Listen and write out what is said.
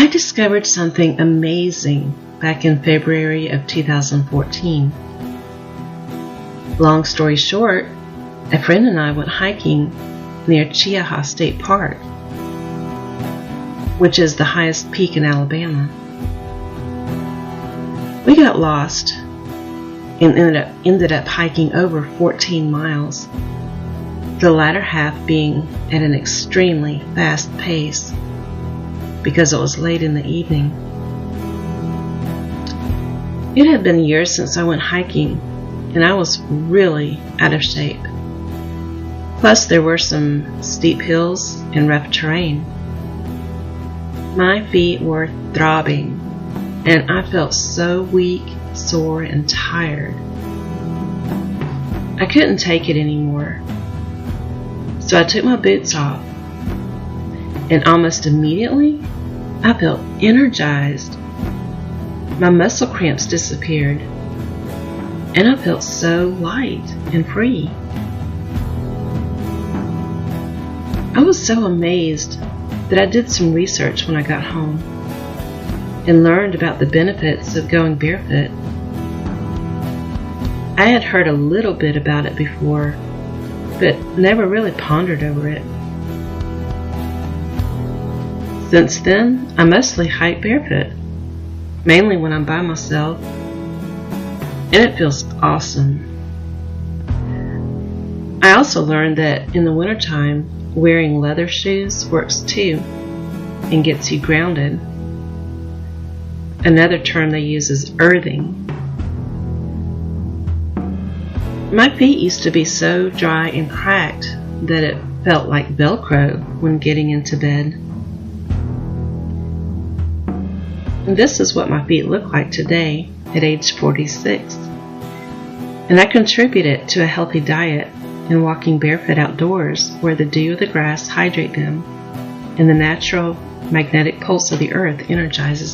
I discovered something amazing back in February of 2014. Long story short, a friend and I went hiking near Chiaha State Park, which is the highest peak in Alabama. We got lost and ended up hiking over 14 miles, the latter half being at an extremely fast pace because it was late in the evening. It had been years since I went hiking, and I was really out of shape. Plus, there were some steep hills and rough terrain. My feet were throbbing, and I felt so weak, sore, and tired. I couldn't take it anymore. So I took my boots off, and almost immediately, I felt energized. My muscle cramps disappeared, and I felt so light and free. I was so amazed that I did some research when I got home and learned about the benefits of going barefoot. I had heard a little bit about it before, but never really pondered over it. Since then, I mostly hike barefoot, mainly when I'm by myself, and it feels awesome. I also learned that in the wintertime, wearing leather shoes works too and gets you grounded. Another term they use is earthing. My feet used to be so dry and cracked that it felt like Velcro when getting into bed. And this is what my feet look like today at age 46. And I contribute it to a healthy diet and walking barefoot outdoors where the dew of the grass hydrate them and the natural magnetic pulse of the earth energizes them.